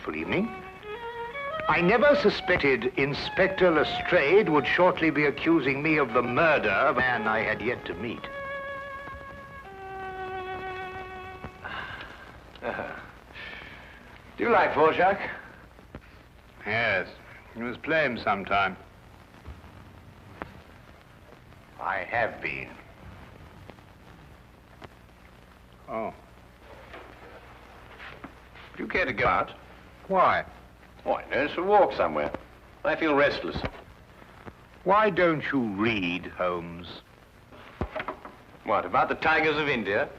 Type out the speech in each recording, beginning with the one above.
peaceful evening. I never suspected Inspector Lestrade would shortly be accusing me of the murder of a man I had yet to meet. Do you like Dvorak? Yes, you must play him sometime. I have been. Oh. Do you care to go out? Why? Oh, I know, to walk somewhere. I feel restless. Why don't you read, Holmes? What, about the tigers of India?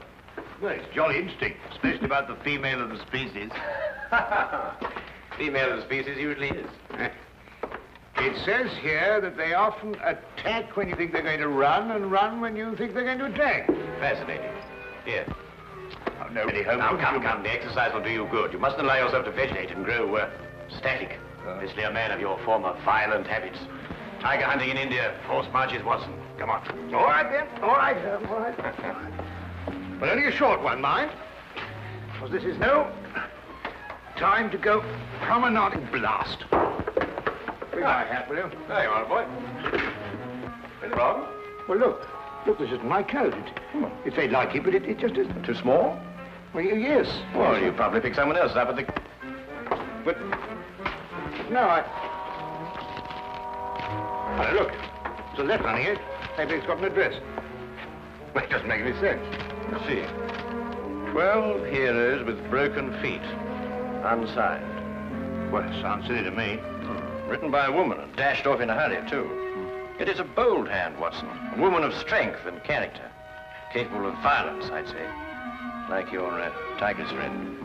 Well, it's jolly interesting, especially about the female of the species. Female of the species usually is. It says here that they often attack when you think they're going to run, and run when you think they're going to attack. Fascinating. Here. Oh, no, really, Holmes. Now, come. The exercise will do you good. You mustn't allow yourself to vegetate and grow static. Especially a man of your former violent habits. Tiger hunting in India, forced marches, Watson. Come on. All right, then. All right, Holmes. All right. But only a short one, mind. Because this is no time to go promenading. Blast. Bring my hat, will you? There you are, boy. Anything wrong? Well, look. Look, this isn't my coat. It's very like it, but it just isn't. Too small? Well, yes. Well, you probably picked someone else up at the... But... No, Oh, look. There's a letter on here. Maybe it's got an address. Well, it doesn't make any sense. Let's see. 12 heroes with broken feet. Unsigned. Well, it sounds silly to me. Written by a woman and dashed off in a hurry, too. It is a bold hand, Watson. A woman of strength and character. Capable of violence, I'd say. Like your tiger's friend.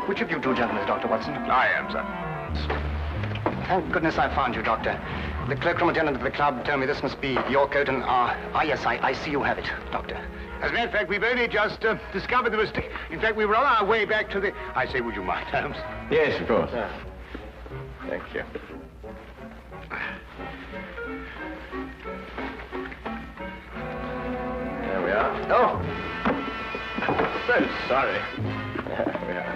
Which of you two gentlemen is Dr. Watson? I am, sir. Thank goodness I found you, Doctor. The cloakroom attendant at the club told me this must be your coat and, yes, I see you have it, Doctor. As a matter of fact, we've only just discovered the mistake. In fact, we were on our way back to the... I say, would you mind, Holmes? Yes, of course. Thank you. There we are. Oh! So sorry. There we are.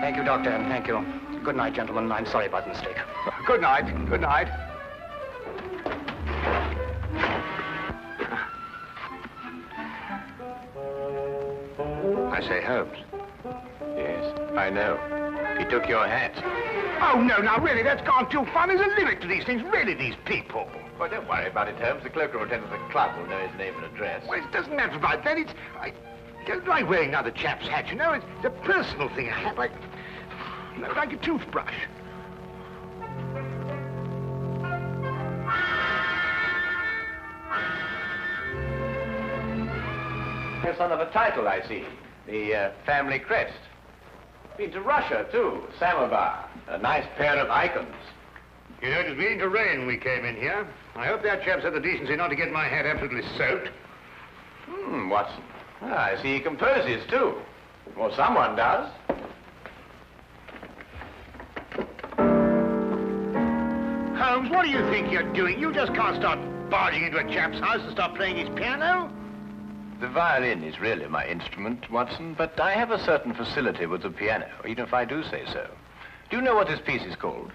Thank you, Doctor, and thank you. Good night, gentlemen. I'm sorry about the mistake. Good night. Good night. I say, Holmes. Yes, I know. He took your hat. Oh, no, now, really, that's gone too far. There's a limit to these things. Really, these people. Well, don't worry about it, Holmes. The cloakroom attendant at the club will know his name and address. Well, it doesn't matter about that. I don't like wearing another chap's hat, you know. It's a personal thing. A hat like a toothbrush. You're son of a title, I see. The family crest. Been to Russia, too. Samovar. A nice pair of icons. You know, it was beginning to rain when we came in here. I hope that chap's had the decency not to get my hat absolutely soaked. Watson. I see he composes, too. Well, someone does. Holmes, what do you think you're doing? You just can't start barging into a chap's house and start playing his piano. The violin is really my instrument, Watson, but I have a certain facility with the piano, even if I do say so. Do you know what this piece is called?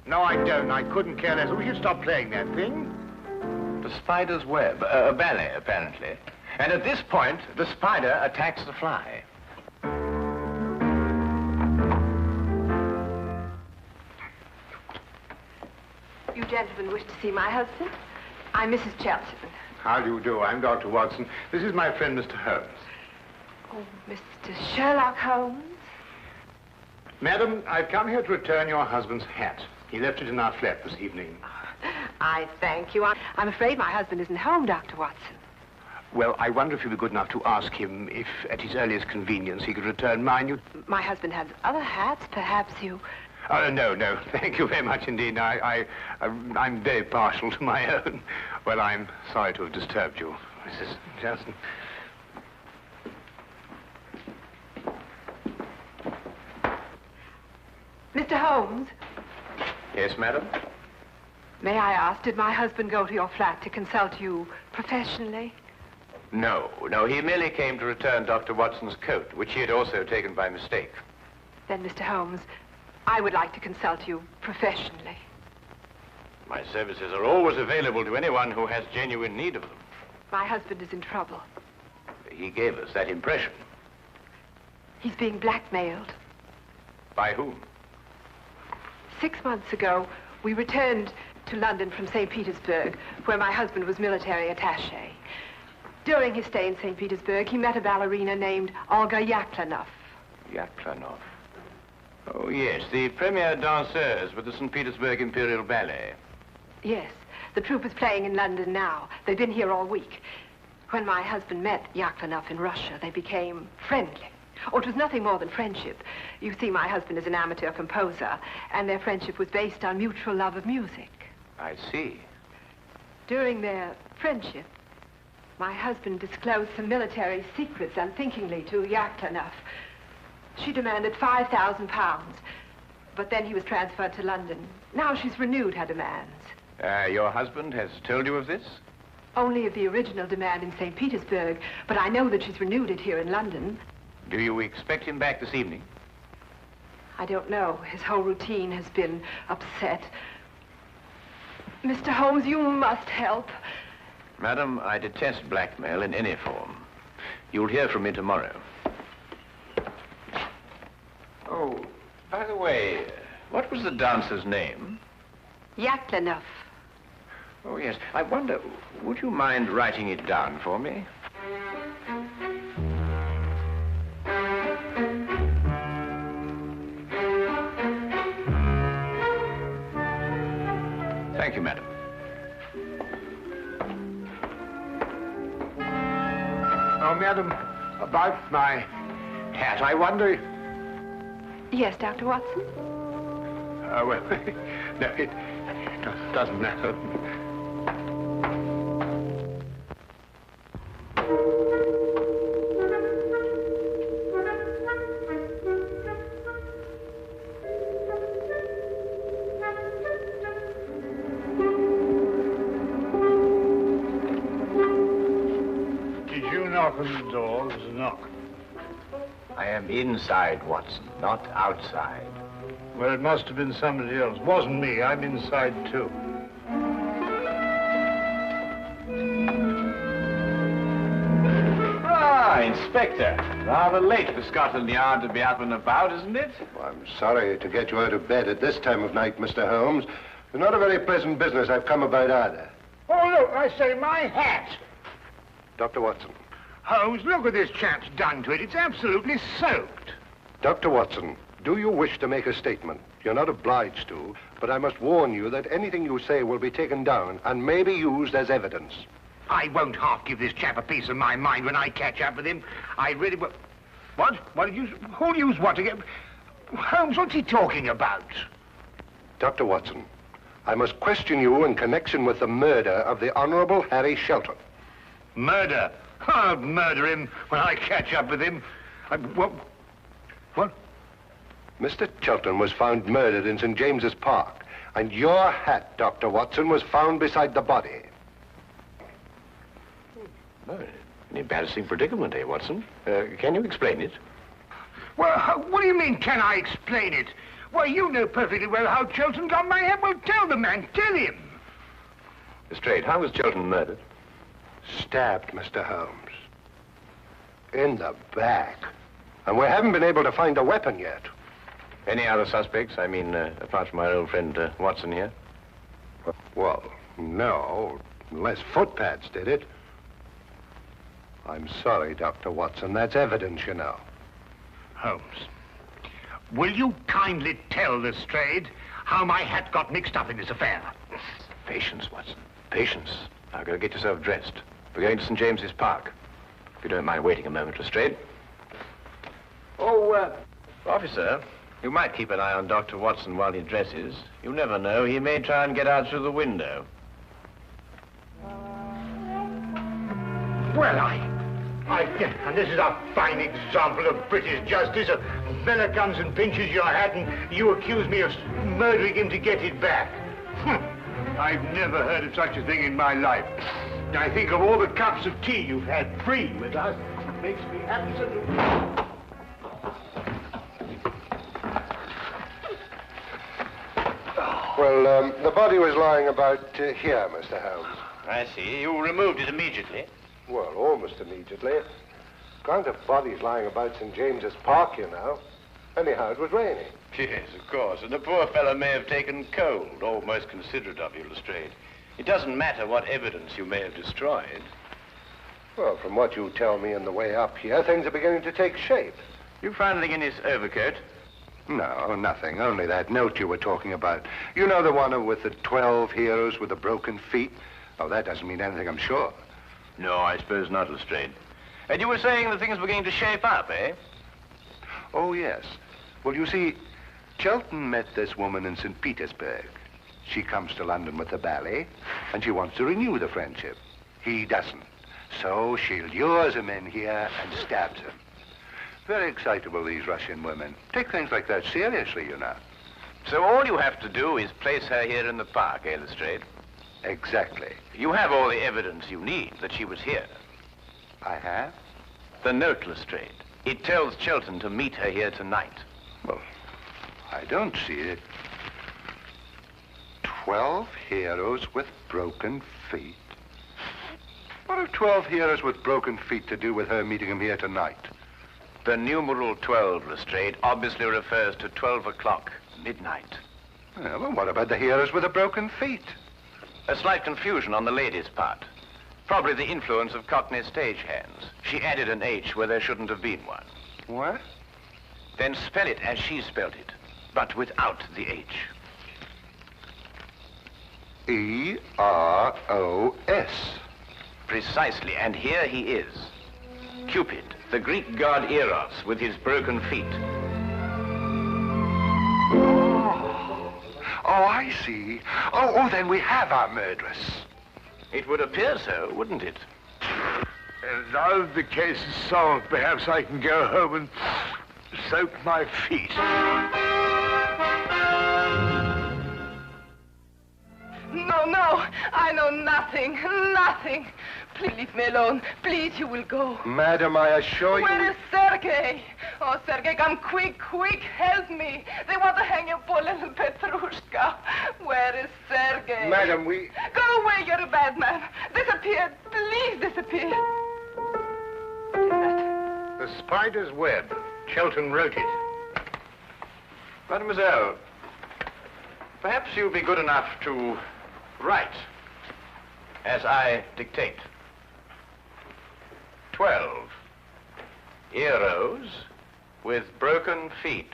No, I don't. I couldn't care less. We should stop playing that thing. The Spider's Web. A ballet, apparently. And at this point, the spider attacks the fly. You gentlemen wish to see my husband? I'm Mrs. Chelton. How do you do? I'm Dr. Watson. This is my friend, Mr. Holmes. Oh, Mr. Sherlock Holmes? Madam, I've come here to return your husband's hat. He left it in our flat this evening. I thank you. I'm afraid my husband isn't home, Dr. Watson. Well, I wonder if you'd be good enough to ask him if, at his earliest convenience, he could return mine. My husband has other hats. Perhaps you... Oh, no. Thank you very much indeed. I'm very partial to my own. Well, I'm sorry to have disturbed you, Mrs. Johnson. Mr. Holmes? Yes, madam? May I ask, did my husband go to your flat to consult you professionally? No, he merely came to return Dr. Watson's coat, which he had also taken by mistake. Then, Mr. Holmes, I would like to consult you professionally. My services are always available to anyone who has genuine need of them. My husband is in trouble. He gave us that impression. He's being blackmailed. By whom? 6 months ago, we returned to London from St. Petersburg, where my husband was military attaché. During his stay in St. Petersburg, he met a ballerina named Olga Yaklanoff. Yaklanoff? Oh, yes, the premier danseuse with the St. Petersburg Imperial Ballet. Yes, the troupe is playing in London now. They've been here all week. When my husband met Yaklanoff in Russia, they became friendly. Oh, it was nothing more than friendship. You see, my husband is an amateur composer, and their friendship was based on mutual love of music. I see. During their friendship, my husband disclosed some military secrets unthinkingly to Yaklanoff. She demanded £5,000, but then he was transferred to London. Now she's renewed her demands. Your husband has told you of this? Only of the original demand in St. Petersburg, but I know that she's renewed it here in London. Do you expect him back this evening? I don't know. His whole routine has been upset. Mr. Holmes, you must help. Madam, I detest blackmail in any form. You'll hear from me tomorrow. Oh, by the way, what was the dancer's name? Yaklanoff. Oh, yes. I wonder, would you mind writing it down for me? Thank you, madam. Oh, madam, about my hat, I wonder... Yes, Dr. Watson? Well, no, it doesn't matter. Did you knock on the door? There's a knock. I am inside, Watson, not outside. Well, it must have been somebody else. Wasn't me. I'm inside, too. Ah, Inspector. Rather late for Scotland Yard to be up and about, isn't it? Well, I'm sorry to get you out of bed at this time of night, Mr. Holmes. It's not a very pleasant business I've come about either. Oh, look, I say, my hat. Dr. Watson. Holmes, look what this chap's done to it. It's absolutely soaked. Dr. Watson, do you wish to make a statement? You're not obliged to, but I must warn you that anything you say will be taken down and may be used as evidence. I won't half give this chap a piece of my mind when I catch up with him. I really will. What? What did you... Who'll use what again? Holmes, what's he talking about? Dr. Watson, I must question you in connection with the murder of the Honorable Harry Shelton. Murder? I'll murder him when I catch up with him. What? Mr. Shelton was found murdered in St. James's Park, and your hat, Dr. Watson, was found beside the body. Oh, an embarrassing predicament, eh, Watson? Can you explain it? Well, what do you mean, can I explain it? Why, you know perfectly well how Shelton got my hat. Well, tell the man, tell him. Lestrade, how was Shelton murdered? Stabbed, Mr. Holmes. In the back. And we haven't been able to find a weapon yet. Any other suspects? I mean, apart from our old friend Watson here? Well, no, unless footpads did it. I'm sorry, Dr. Watson. That's evidence, you know. Holmes, will you kindly tell Lestrade how my hat got mixed up in this affair? Patience, Watson. Patience. Now, go get yourself dressed. We're going to St. James's Park. If you don't mind waiting a moment, Lestrade. Oh, officer, you might keep an eye on Dr. Watson while he dresses. You never know. He may try and get out through the window. Well, and this is a fine example of British justice. A fella comes and pinches your hat and you accuse me of murdering him to get it back. I've never heard of such a thing in my life. I think of all the cups of tea you've had free with us. It makes me absolutely... Well, the body was lying about here, Mr. Holmes. I see. You removed it immediately. Well, almost immediately. Can't have bodies lying about St. James's Park, you know. Anyhow, it was raining. Yes, of course. And the poor fellow may have taken cold. Oh, most considerate of you, Lestrade. It doesn't matter what evidence you may have destroyed. Well, from what you tell me on the way up here, things are beginning to take shape. You found anything in his overcoat? No, nothing. Only that note you were talking about. You know the one with the 12 heroes with the broken feet? Oh, that doesn't mean anything, I'm sure. No, I suppose not, Lestrade. And you were saying that things were beginning to shape up, eh? Oh, yes. Well, you see, Shelton met this woman in St. Petersburg. She comes to London with the ballet, and she wants to renew the friendship. He doesn't. So she lures him in here and stabs him. Very excitable, these Russian women. Take things like that seriously, you know. So all you have to do is place her here in the park, eh, Lestrade? Exactly. You have all the evidence you need that she was here. I have? The note, Lestrade. It tells Shelton to meet her here tonight. Well, I don't see it. 12 heroes with broken feet. What have 12 heroes with broken feet to do with her meeting him here tonight? The numeral 12, Lestrade, obviously refers to 12 o'clock, midnight. Well, what about the heroes with the broken feet? A slight confusion on the lady's part. Probably the influence of Cockney stagehands. She added an H where there shouldn't have been one. What? Then spell it as she spelled it, but without the H. E-R-O-S. Precisely, and here he is. Cupid, the Greek god Eros, with his broken feet. Oh, I see. Oh, then we have our murderess. It would appear so, wouldn't it? And now that the case is solved, perhaps I can go home and soak my feet. No, I know nothing. Please leave me alone. Please, you will go. Madam, I assure you... Where is Sergei? Oh, Sergei, come quick, help me. They want to hang your poor little Petrushka. Where is Sergei? Madam, we... Go away, you're a bad man. Disappear, please disappear. What is that? The spider's web. Shelton wrote it. Mademoiselle, perhaps you'll be good enough to write as I dictate. 12 heroes with broken feet.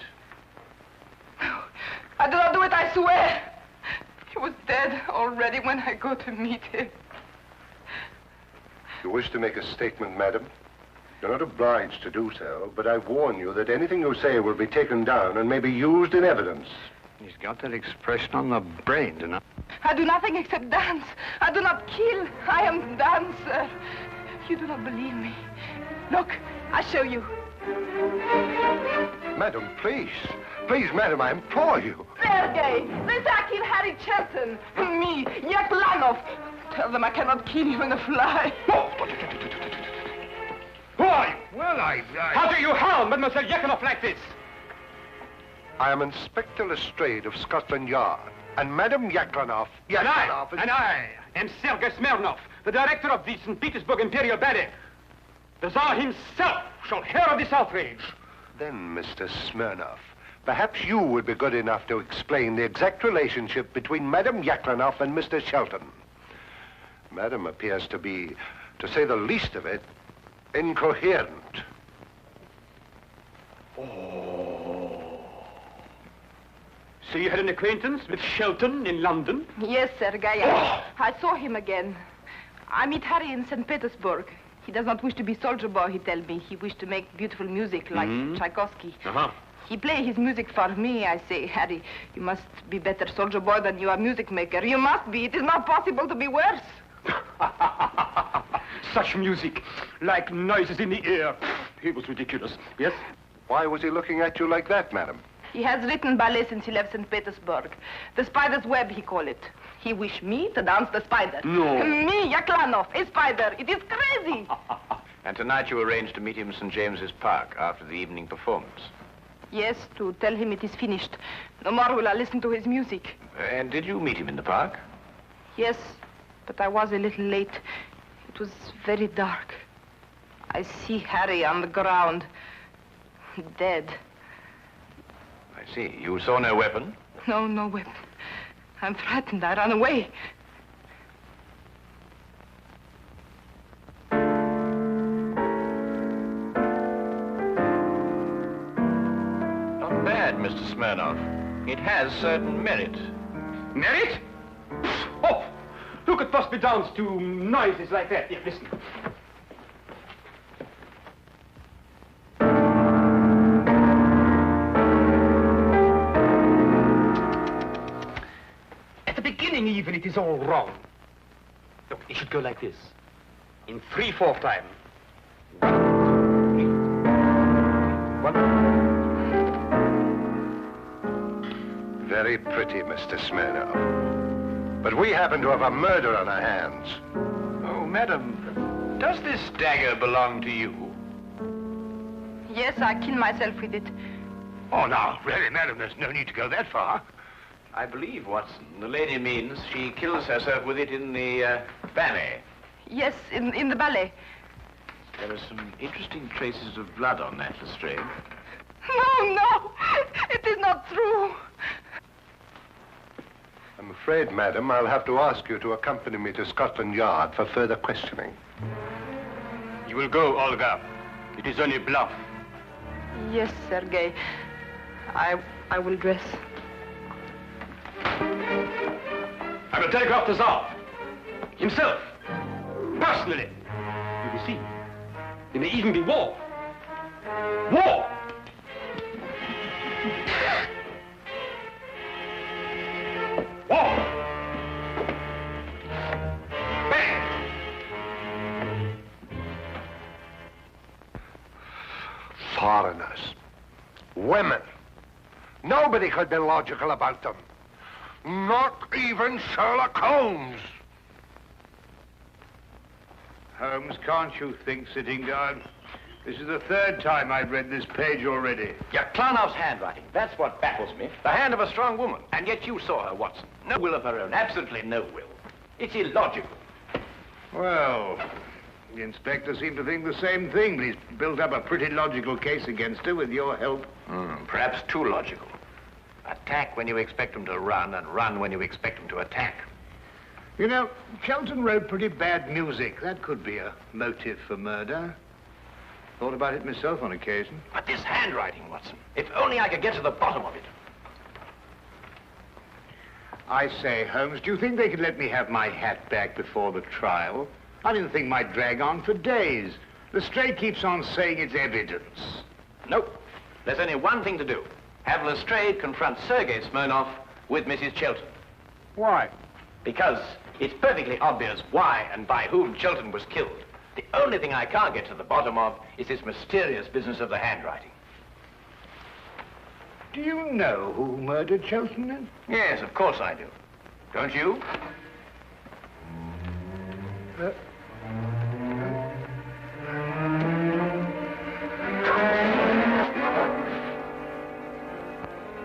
I do not do it, I swear. He was dead already when I go to meet him. You wish to make a statement, madam? You're not obliged to do so, but I warn you that anything you say will be taken down and may be used in evidence. He's got that expression on the brain, you know. I do nothing except dance. I do not kill. I am dancer. You do not believe me. Look, I show you. Madam, please. Please, madam, I implore you. Sergei, this I kill Harry Shelton. Me, Yaklanov. Tell them I cannot kill even a fly. Who are you? Well, How do you harm Mademoiselle Yaklanov like this? I am Inspector Lestrade of Scotland Yard. And Madam Yaklanov... And I am Sergei Smirnov, the director of the St. Petersburg Imperial Ballet. The Tsar himself shall hear of this outrage. Then, Mr. Smirnov, perhaps you would be good enough to explain the exact relationship between Madam Yaklanov and Mr. Shelton. Madam appears to be, to say the least of it, incoherent. So you had an acquaintance with Shelton in London? Yes, Sergei. I saw him again. I meet Harry in St. Petersburg. He does not wish to be soldier boy, he tells me. He wished to make beautiful music like Tchaikovsky. He play his music for me. I say, Harry, you must be better soldier boy than you are music maker. You must be. It is not possible to be worse. Such music, like noises in the air. He was ridiculous. Yes? Why was he looking at you like that, madam? He has written ballet since he left St. Petersburg. The spider's web, he call it. He wished me to dance the spider. No. Me, Yaklanov, a spider. It is crazy. And tonight you arranged to meet him in St. James's Park after the evening performance. Yes, to tell him it is finished. No more will I listen to his music. And did you meet him in the park? Yes, but I was a little late. It was very dark. I see Harry on the ground, dead. I see. You saw no weapon? No, no weapon. I'm frightened. I ran away. Not bad, Mr. Smirnoff. It has certain merit. Merit? Oh, who could possibly dance to noises like that? Here, listen. At the beginning, even, it is all wrong. Look, it should go like this. In 3/4 time. 1, 2, 3. 1. Very pretty, Mr. Smirnoff. But we happen to have a murder on our hands. Oh, madam, does this dagger belong to you? Yes, I killed myself with it. Oh, now, really, madam, there's no need to go that far. I believe, Watson, the lady means she kills herself with it in the ballet. Yes, in the ballet. There are some interesting traces of blood on that, Lestrade. No, no, it is not true. I'm afraid, madam, I'll have to ask you to accompany me to Scotland Yard for further questioning. You will go, Olga. It is only bluff. Yes, Sergei. I will dress. I will telegraph the Tsar. Himself. Personally. You will see. There may even be war. War! War! Bang! Foreigners. Women. Nobody could be logical about them. Not even Sherlock Holmes. Holmes, can't you think, sitting down? This is the 3rd time I've read this page already. Yaklanov's handwriting. That's what baffles me. The hand of a strong woman. And yet you saw her, Watson. No will of her own. Absolutely no will. It's illogical. Well, the inspector seemed to think the same thing, but he's built up a pretty logical case against her with your help. Perhaps too logical. Attack when you expect them to run, and run when you expect them to attack. You know, Sheldon wrote pretty bad music. That could be a motive for murder. Thought about it myself on occasion. But this handwriting, Watson. If only I could get to the bottom of it. I say, Holmes, do you think they could let me have my hat back before the trial? I mean, the thing might drag on for days. Lestrade keeps on saying it's evidence. Nope. There's only one thing to do. Have Lestrade confront Sergei Smirnoff with Mrs. Chilton. Why? Because it's perfectly obvious why and by whom Chilton was killed. The only thing I can't get to the bottom of is this mysterious business of the handwriting. Do you know who murdered Sheldon, then? Yes, of course I do. Don't you?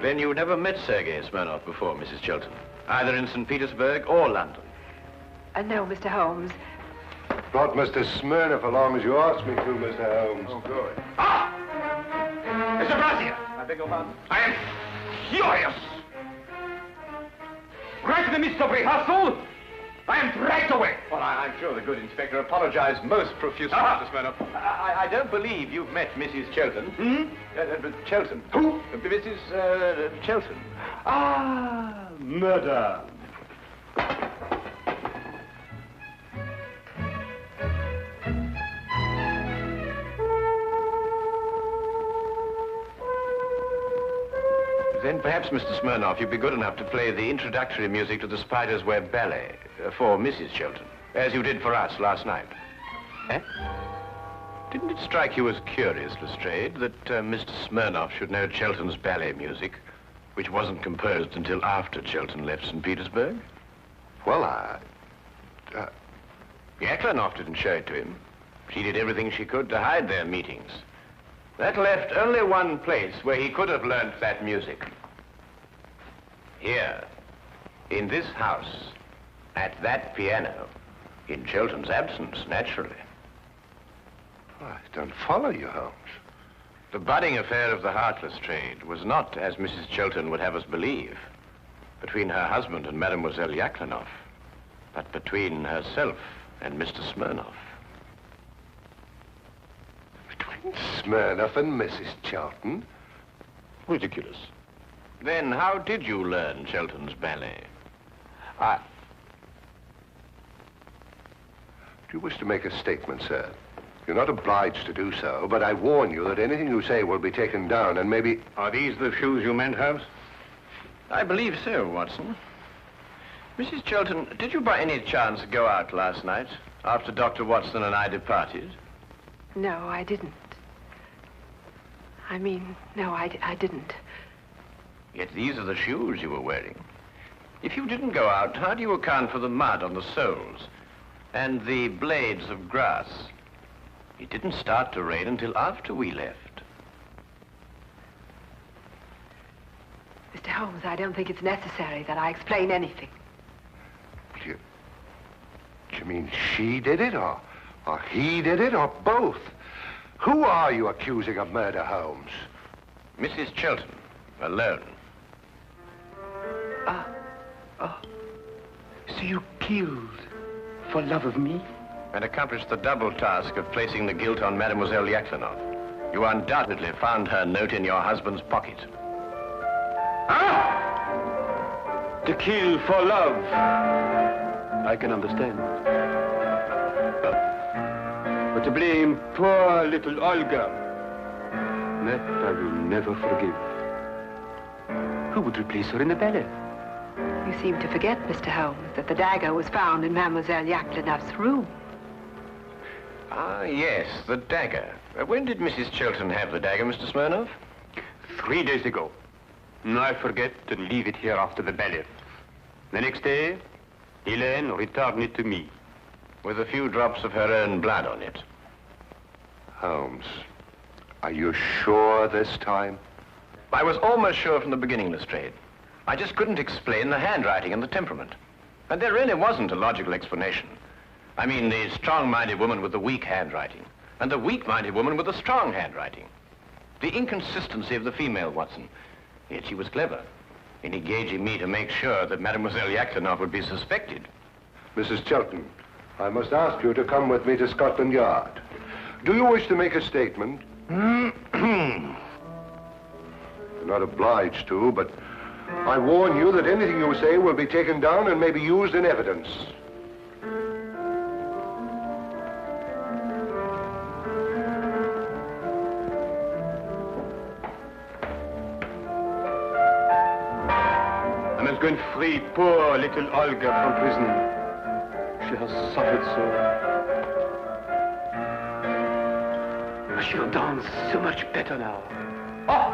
Then you never met Sergei Smirnoff before, Mrs. Chilton, either in St. Petersburg or London. No, Mr. Holmes. Brought Mr. Smirnoff along as you asked me to, Mr. Holmes. Oh, good. Ah! Mr. Brazier! I beg your pardon? I am furious! Right in the midst of rehearsal, I am dragged away. Well, I'm sure the good inspector apologized most profusely, Mr. Smirnoff. I don't believe you've met Mrs. Chilton. Chilton. Who? Mrs. Chilton. Ah, murder. Then perhaps, Mr. Smirnoff, you'd be good enough to play the introductory music to the Spider's Web Ballet for Mrs. Chilton, as you did for us last night. Eh? Didn't it strike you as curious, Lestrade, that Mr. Smirnoff should know Chilton's ballet music, which wasn't composed until after Chilton left St. Petersburg? Well, Yaklanoff didn't show it to him. She did everything she could to hide their meetings. That left only one place where he could have learnt that music. Here, in this house, at that piano, in Chilton's absence, naturally. I don't follow you, Holmes. The budding affair of the heartless trade was not, as Mrs. Chilton would have us believe, between her husband and Mademoiselle Yaklanoff, but between herself and Mr. Smirnoff. Between Smirnoff and Mrs. Chilton? Ridiculous. Then how did you learn Chilton's ballet? Do you wish to make a statement, sir? You're not obliged to do so, but I warn you that anything you say will be taken down and maybe... Are these the shoes you meant, Holmes? I believe so, Watson. Mrs. Chilton, did you by any chance go out last night after Dr. Watson and I departed? No, I didn't. No, I didn't. Yet these are the shoes you were wearing. If you didn't go out, how do you account for the mud on the soles and the blades of grass? It didn't start to rain until after we left. Mr. Holmes, I don't think it's necessary that I explain anything. You mean she did it, or he did it, or both? Who are you accusing of murder, Holmes? Mrs. Chilton, alone. So you killed for love of me? And accomplished the double task of placing the guilt on Mademoiselle Yaklanoff. You undoubtedly found her note in your husband's pocket. To kill for love. I can understand. But to blame poor little Olga, that I will never forgive. Who would replace her in the ballet? You seem to forget, Mr. Holmes, that the dagger was found in Mademoiselle Yaklanoff's room. Ah, yes, the dagger. When did Mrs. Chilton have the dagger, Mr. Smirnoff? 3 days ago. I forget and leave it here after the ballet. The next day, Helene returned it to me. With a few drops of her own blood on it. Holmes, are you sure this time? I was almost sure from the beginning, Lestrade. I just couldn't explain the handwriting and the temperament. And there really wasn't a logical explanation. I mean, the strong-minded woman with the weak handwriting, and the weak-minded woman with the strong handwriting. The inconsistency of the female, Watson. Yet she was clever in engaging me to make sure that Mademoiselle Yaklanoff would be suspected. Mrs. Chilton, I must ask you to come with me to Scotland Yard. Do you wish to make a statement? You're not obliged to, but I warn you that anything you say will be taken down and may be used in evidence. I must go and free poor little Olga from prison. She has suffered so. She'll dance so much better now. Oh!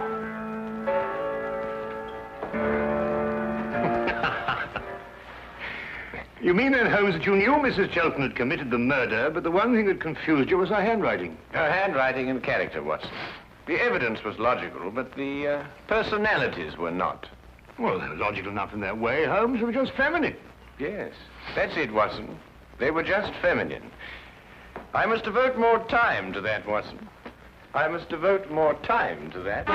You mean then, Holmes, that you knew Mrs. Chilton had committed the murder, but the one thing that confused you was her handwriting? Her handwriting and character, Watson. The evidence was logical, but the personalities were not. Well, they were logical enough in their way, Holmes. They were just feminine. Yes, that's it, Watson. They were just feminine. I must devote more time to that, Watson. I must devote more time to that.